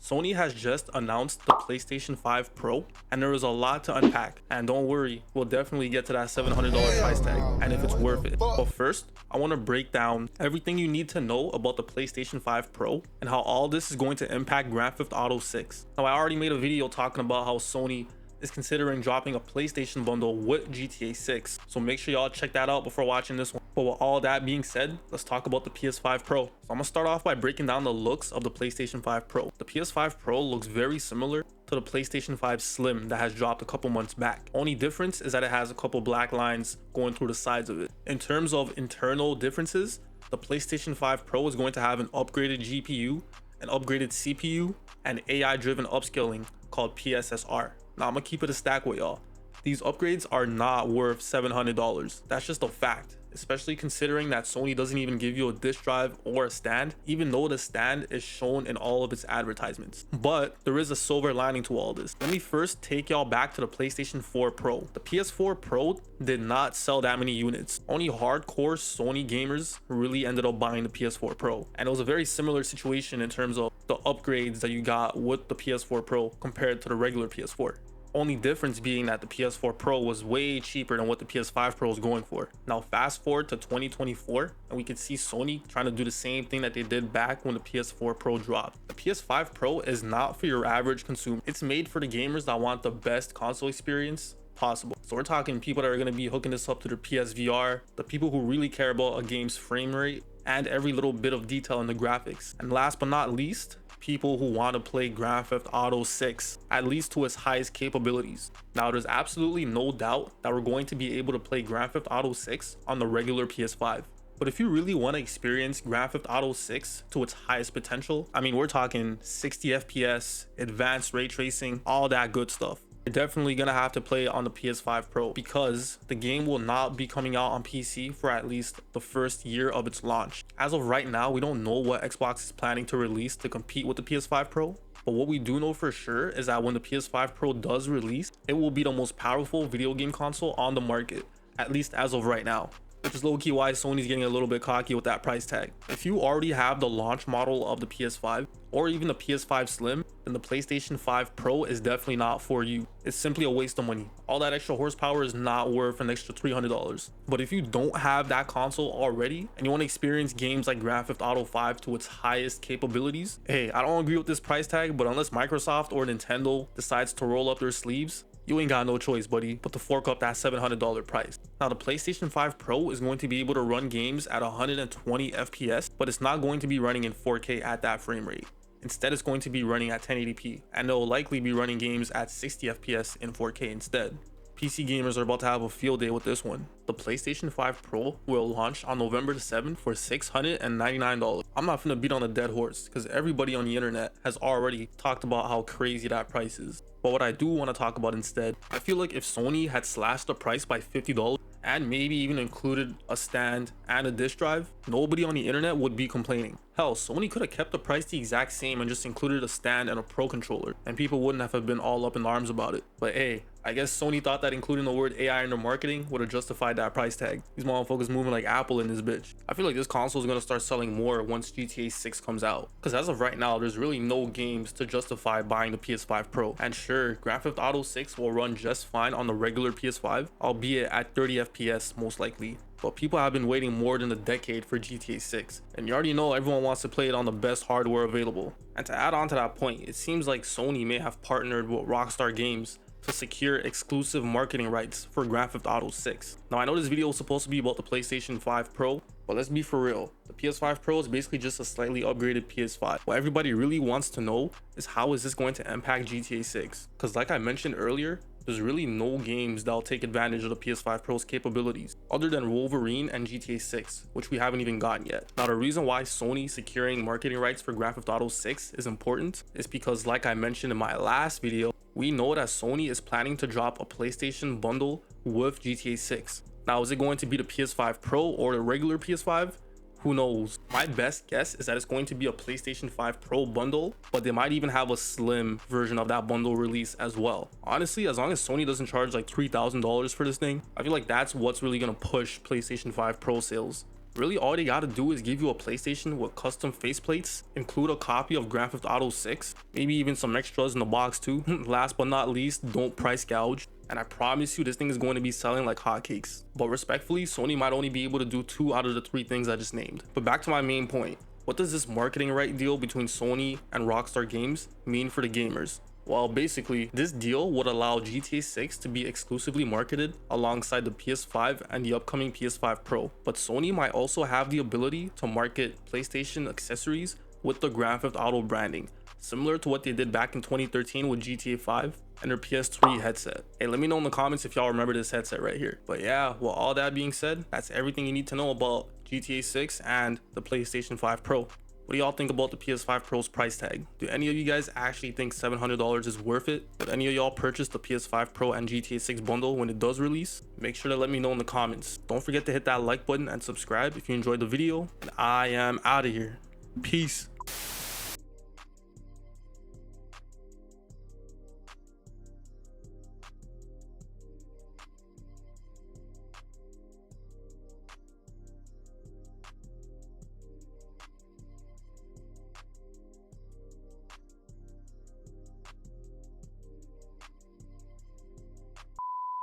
Sony has just announced the PlayStation 5 Pro, and there is a lot to unpack. And don't worry, we'll definitely get to that $700 price tag and if it's worth it. But first, I want to break down everything you need to know about the PlayStation 5 Pro and how all this is going to impact Grand Theft Auto 6. Now, I already made a video talking about how Sony is considering dropping a PlayStation bundle with GTA 6, so make sure y'all check that out before watching this one. But with all that being said, let's talk about the PS5 Pro. So I'm gonna start off by breaking down the looks of the PlayStation 5 Pro. The PS5 Pro looks very similar to the PlayStation 5 Slim that has dropped a couple months back. Only difference is that it has a couple black lines going through the sides of it. In terms of internal differences, the PlayStation 5 Pro is going to have an upgraded GPU, an upgraded CPU, and AI-driven upscaling called PSSR. Now, I'm gonna keep it a stack with y'all. These upgrades are not worth $700. That's just a fact, especially considering that Sony doesn't even give you a disk drive or a stand, even though the stand is shown in all of its advertisements. But there is a silver lining to all this. Let me first take y'all back to the PlayStation 4 Pro. The PS4 Pro did not sell that many units. Only hardcore Sony gamers really ended up buying the PS4 Pro. And it was a very similar situation in terms of the upgrades that you got with the PS4 Pro compared to the regular PS4. Only difference being that the PS4 Pro was way cheaper than what the PS5 Pro is going for. Now fast forward to 2024 and we can see Sony trying to do the same thing that they did back when the PS4 Pro dropped. The PS5 Pro is not for your average consumer. It's made for the gamers that want the best console experience possible. So we're talking people that are going to be hooking this up to their PSVR, the people who really care about a game's frame rate and every little bit of detail in the graphics. And last but not least, people who want to play Grand Theft Auto 6 at least to its highest capabilities. Now there's absolutely no doubt that we're going to be able to play Grand Theft Auto 6 on the regular PS5. But if you really want to experience Grand Theft Auto 6 to its highest potential, I mean, we're talking 60 FPS, advanced ray tracing, all that good stuff. You're definitely gonna have to play it on the PS5 Pro because the game will not be coming out on PC for at least the first year of its launch. As of right now, we don't know what Xbox is planning to release to compete with the PS5 Pro, but what we do know for sure is that when the PS5 Pro does release, it will be the most powerful video game console on the market, at least as of right now. Which is low-key why Sony's getting a little bit cocky with that price tag. If you already have the launch model of the PS5 or even the PS5 Slim, then the PlayStation 5 Pro is definitely not for you. It's simply a waste of money. All that extra horsepower is not worth an extra $300. But if you don't have that console already and you want to experience games like Grand Theft Auto 5 to its highest capabilities, hey, I don't agree with this price tag, but unless Microsoft or Nintendo decides to roll up their sleeves, you ain't got no choice, buddy, but to fork up that $700 price. Now, the PlayStation 5 Pro is going to be able to run games at 120 FPS, but it's not going to be running in 4K at that frame rate. Instead, it's going to be running at 1080p, and they'll likely be running games at 60 FPS in 4K instead. PC gamers are about to have a field day with this one. The PlayStation 5 Pro will launch on November the 7th for $699. I'm not gonna beat on a dead horse because everybody on the internet has already talked about how crazy that price is. But what I do want to talk about instead, I feel like if Sony had slashed the price by $50 and maybe even included a stand and a disk drive, nobody on the internet would be complaining. Hell, Sony could have kept the price the exact same and just included a stand and a Pro controller, and people wouldn't have been all up in arms about it. But hey, I guess Sony thought that including the word AI in their marketing would have justified that price tag. These motherfuckers moving like Apple in this bitch. I feel like this console is gonna start selling more once GTA 6 comes out. Because as of right now, there's really no games to justify buying the PS5 Pro. And sure, Grand Theft Auto 6 will run just fine on the regular PS5, albeit at 30 FPS most likely. But people have been waiting more than a decade for GTA 6, and you already know everyone wants to play it on the best hardware available. And to add on to that point, it seems like Sony may have partnered with Rockstar Games to secure exclusive marketing rights for Grand Theft Auto 6. Now, I know this video is supposed to be about the PlayStation 5 Pro, but let's be for real. The PS5 Pro is basically just a slightly upgraded PS5. What everybody really wants to know is how is this going to impact GTA 6? Because like I mentioned earlier, there's really no games that'll take advantage of the PS5 Pro's capabilities other than Wolverine and GTA 6, which we haven't even gotten yet. Now, the reason why Sony securing marketing rights for Grand Theft Auto 6 is important is because, like I mentioned in my last video, we know that Sony is planning to drop a PlayStation bundle with GTA 6. Now, is it going to be the PS5 Pro or the regular PS5? Who knows? My best guess is that it's going to be a PlayStation 5 Pro bundle, but they might even have a slim version of that bundle release as well. Honestly, as long as Sony doesn't charge like $3,000 for this thing, I feel like that's what's really gonna push PlayStation 5 Pro sales. Really, all they gotta do is give you a PlayStation with custom faceplates, include a copy of Grand Theft Auto 6, maybe even some extras in the box too. Last but not least, don't price gouge. And I promise you this thing is going to be selling like hotcakes. But respectfully, Sony might only be able to do 2 out of the 3 things I just named. But back to my main point. What does this marketing right deal between Sony and Rockstar Games mean for the gamers? Well, basically, this deal would allow GTA 6 to be exclusively marketed alongside the PS5 and the upcoming PS5 Pro. But Sony might also have the ability to market PlayStation accessories with the Grand Theft Auto branding, similar to what they did back in 2013 with GTA 5 and their PS3 headset. Hey, let me know in the comments if y'all remember this headset right here. But yeah, well, all that being said, that's everything you need to know about GTA 6 and the PlayStation 5 Pro. What do y'all think about the PS5 Pro's price tag? Do any of you guys actually think $700 is worth it? Would any of y'all purchase the PS5 Pro and GTA 6 bundle when it does release? Make sure to let me know in the comments. Don't forget to hit that like button and subscribe if you enjoyed the video. And I am out of here. Peace.